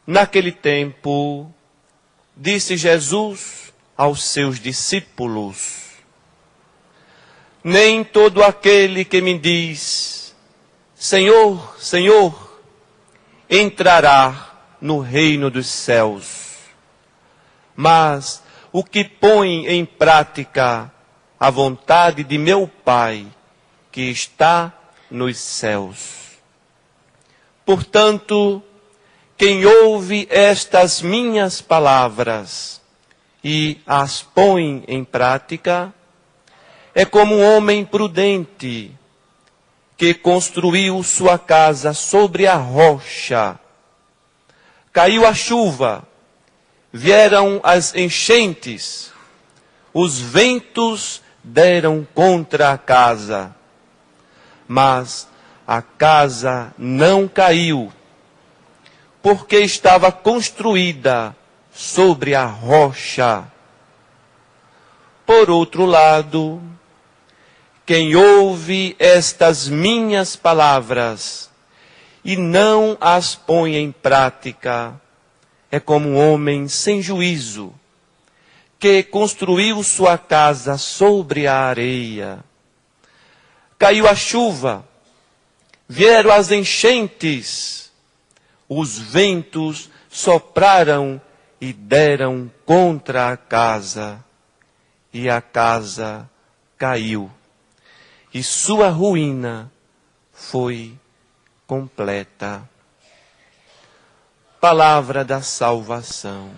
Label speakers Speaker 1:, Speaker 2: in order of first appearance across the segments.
Speaker 1: Naquele tempo, disse Jesus aos seus discípulos: nem todo aquele que me diz, Senhor, Senhor, entrará no reino dos céus, mas o que põe em prática a vontade de meu Pai, que está nos céus. Portanto, quem ouve estas minhas palavras e as põe em prática, é como um homem prudente que construiu sua casa sobre a rocha. Caiu a chuva, vieram as enchentes, os ventos deram contra a casa, mas a casa não caiu, porque estava construída sobre a rocha. Por outro lado, quem ouve estas minhas palavras e não as põe em prática, é como um homem sem juízo, que construiu sua casa sobre a areia. Caiu a chuva, vieram as enchentes, os ventos sopraram e deram contra a casa, e a casa caiu. E sua ruína foi completa. Palavra da salvação.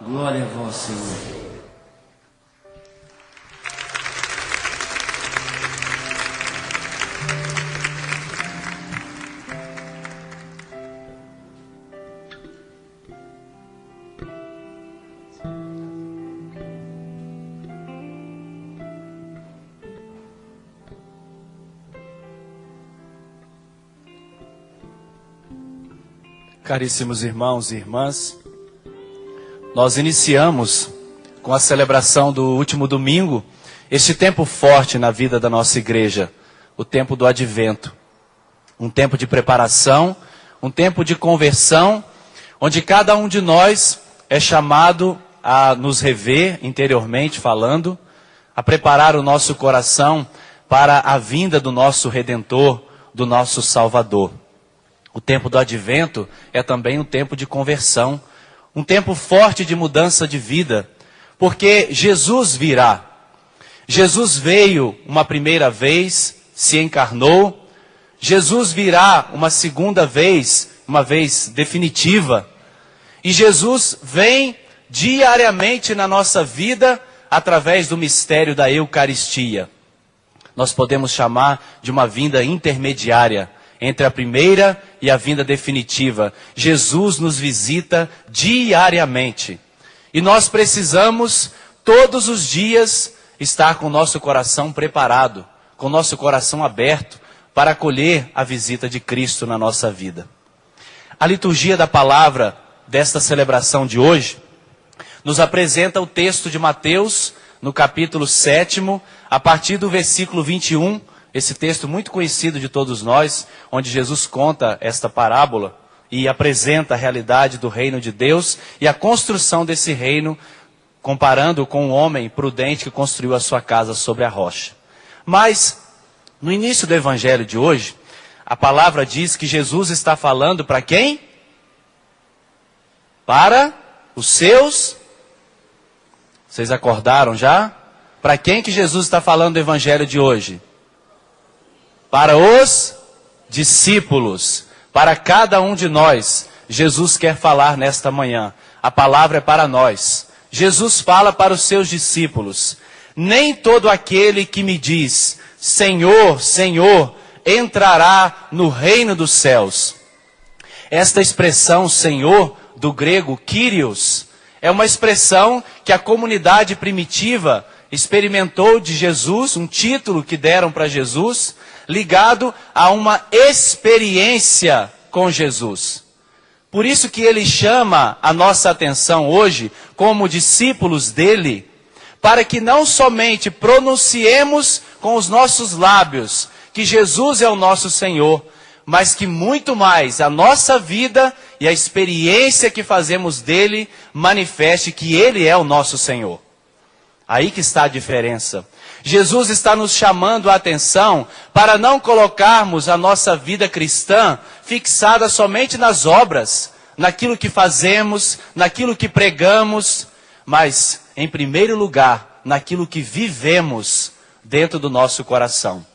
Speaker 2: Glória a vós, Senhor.
Speaker 3: Caríssimos irmãos e irmãs, nós iniciamos com a celebração do último domingo este tempo forte na vida da nossa igreja, o tempo do Advento. Um tempo de preparação, um tempo de conversão, onde cada um de nós é chamado a nos rever interiormente falando, a preparar o nosso coração para a vinda do nosso Redentor, do nosso Salvador. O tempo do Advento é também um tempo de conversão, um tempo forte de mudança de vida, porque Jesus virá. Jesus veio uma primeira vez, se encarnou. Jesus virá uma segunda vez, uma vez definitiva. E Jesus vem diariamente na nossa vida através do mistério da Eucaristia. Nós podemos chamar de uma vinda intermediária entre a primeira e a vinda definitiva. Jesus nos visita diariamente. E nós precisamos, todos os dias, estar com o nosso coração preparado, com o nosso coração aberto, para acolher a visita de Cristo na nossa vida. A liturgia da palavra desta celebração de hoje nos apresenta o texto de Mateus, no capítulo 7, a partir do versículo 21, esse texto muito conhecido de todos nós, onde Jesus conta esta parábola e apresenta a realidade do reino de Deus e a construção desse reino, comparando com um homem prudente que construiu a sua casa sobre a rocha. Mas, no início do evangelho de hoje, a palavra diz que Jesus está falando para quem? Para os seus... Vocês acordaram já? Para quem que Jesus está falando do evangelho de hoje? Para os discípulos, para cada um de nós, Jesus quer falar nesta manhã. A palavra é para nós. Jesus fala para os seus discípulos: nem todo aquele que me diz, Senhor, Senhor, entrará no reino dos céus. Esta expressão Senhor, do grego Kyrios, é uma expressão que a comunidade primitiva experimentou de Jesus, um título que deram para Jesus, ligado a uma experiência com Jesus. Por isso que ele chama a nossa atenção hoje, como discípulos dele, para que não somente pronunciemos com os nossos lábios que Jesus é o nosso Senhor, mas que muito mais a nossa vida e a experiência que fazemos dele manifeste que ele é o nosso Senhor. Aí que está a diferença. Jesus está nos chamando a atenção para não colocarmos a nossa vida cristã fixada somente nas obras, naquilo que fazemos, naquilo que pregamos, mas, em primeiro lugar, naquilo que vivemos dentro do nosso coração.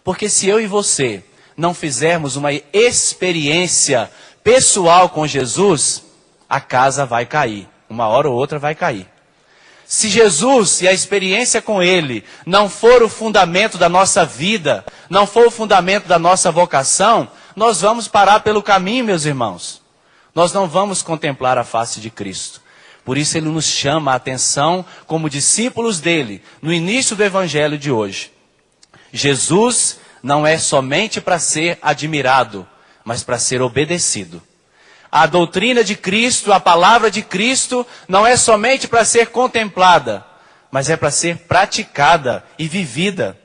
Speaker 3: Porque se eu e você não fizermos uma experiência pessoal com Jesus, a casa vai cair. Uma hora ou outra vai cair. Se Jesus e a experiência com Ele não for o fundamento da nossa vida, não for o fundamento da nossa vocação, nós vamos parar pelo caminho, meus irmãos. Nós não vamos contemplar a face de Cristo. Por isso Ele nos chama a atenção como discípulos dEle, no início do Evangelho de hoje. Jesus não é somente para ser admirado, mas para ser obedecido. A doutrina de Cristo, a palavra de Cristo, não é somente para ser contemplada, mas é para ser praticada e vivida.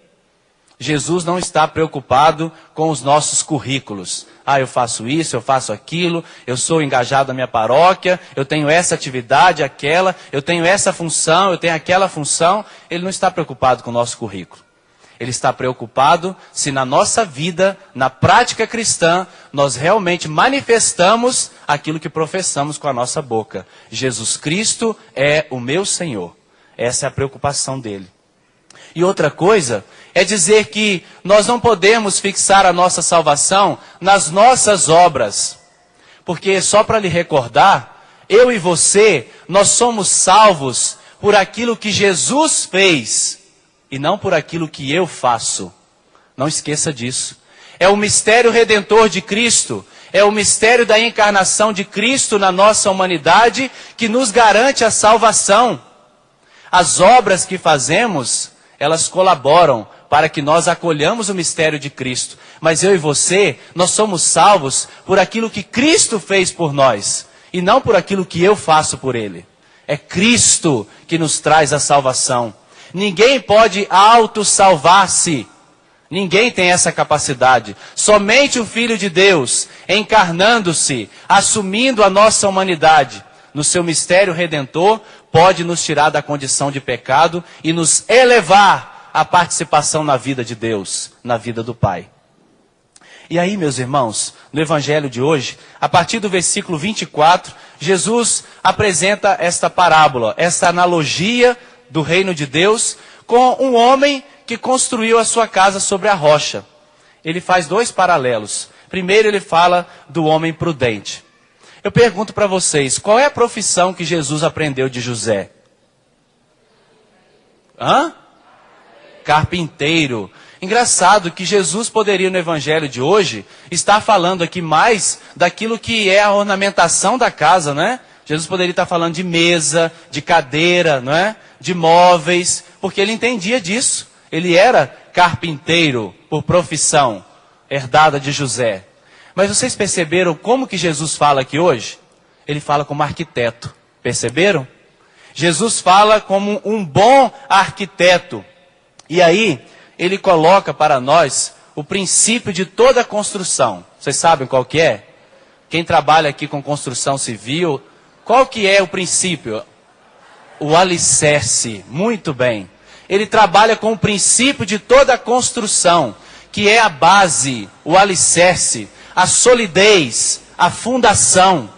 Speaker 3: Jesus não está preocupado com os nossos currículos. Eu faço isso, eu faço aquilo, eu sou engajado na minha paróquia, eu tenho essa atividade, aquela, eu tenho essa função, eu tenho aquela função. Ele não está preocupado com o nosso currículo. Ele está preocupado se na nossa vida, na prática cristã, nós realmente manifestamos aquilo que professamos com a nossa boca. Jesus Cristo é o meu Senhor. Essa é a preocupação dele. E outra coisa é dizer que nós não podemos fixar a nossa salvação nas nossas obras. Porque só para lhe recordar, eu e você, nós somos salvos por aquilo que Jesus fez. E não por aquilo que eu faço. Não esqueça disso. É o mistério redentor de Cristo. É o mistério da encarnação de Cristo na nossa humanidade que nos garante a salvação. As obras que fazemos, elas colaboram para que nós acolhamos o mistério de Cristo. Mas eu e você, nós somos salvos por aquilo que Cristo fez por nós. E não por aquilo que eu faço por Ele. É Cristo que nos traz a salvação. Ninguém pode auto-salvar-se. Ninguém tem essa capacidade. Somente o Filho de Deus, encarnando-se, assumindo a nossa humanidade, no seu mistério redentor, pode nos tirar da condição de pecado e nos elevar à participação na vida de Deus, na vida do Pai. E aí, meus irmãos, no Evangelho de hoje, a partir do versículo 24, Jesus apresenta esta parábola, esta analogia do reino de Deus, com um homem que construiu a sua casa sobre a rocha. Ele faz dois paralelos. Primeiro ele fala do homem prudente. Eu pergunto para vocês, qual é a profissão que Jesus aprendeu de José? Carpinteiro. Engraçado que Jesus poderia no evangelho de hoje estar falando aqui mais daquilo que é a ornamentação da casa, não é? Jesus poderia estar falando de mesa, de cadeira, não é? De móveis, porque ele entendia disso. Ele era carpinteiro por profissão, herdada de José. Mas vocês perceberam como que Jesus fala aqui hoje? Ele fala como arquiteto. Perceberam? Jesus fala como um bom arquiteto. E aí, ele coloca para nós o princípio de toda a construção. Vocês sabem qual que é? Quem trabalha aqui com construção civil, qual que é o princípio? O alicerce. Muito bem. Ele trabalha com o princípio de toda a construção, que é a base, o alicerce, a solidez, a fundação.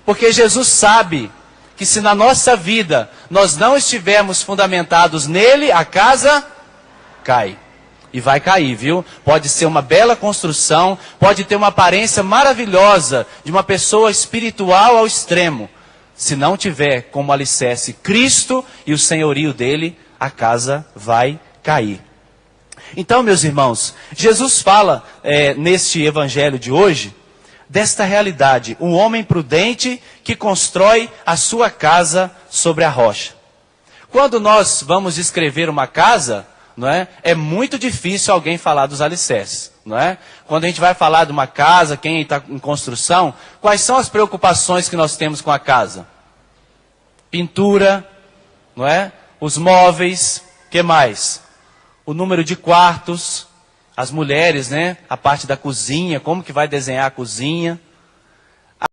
Speaker 3: Porque Jesus sabe que se na nossa vida nós não estivermos fundamentados nele, a casa cai. E vai cair, viu? Pode ser uma bela construção, pode ter uma aparência maravilhosa de uma pessoa espiritual ao extremo. Se não tiver como alicerce Cristo e o senhorio dele, a casa vai cair. Então, meus irmãos, Jesus fala neste evangelho de hoje, desta realidade, um homem prudente que constrói a sua casa sobre a rocha. Quando nós vamos descrever uma casa, não é? É muito difícil alguém falar dos alicerces, não é? Quando a gente vai falar de uma casa, quem está em construção, quais são as preocupações que nós temos com a casa? Pintura, não é? Os móveis, que mais? O número de quartos, As mulheres, né? A parte da cozinha, como que vai desenhar a cozinha.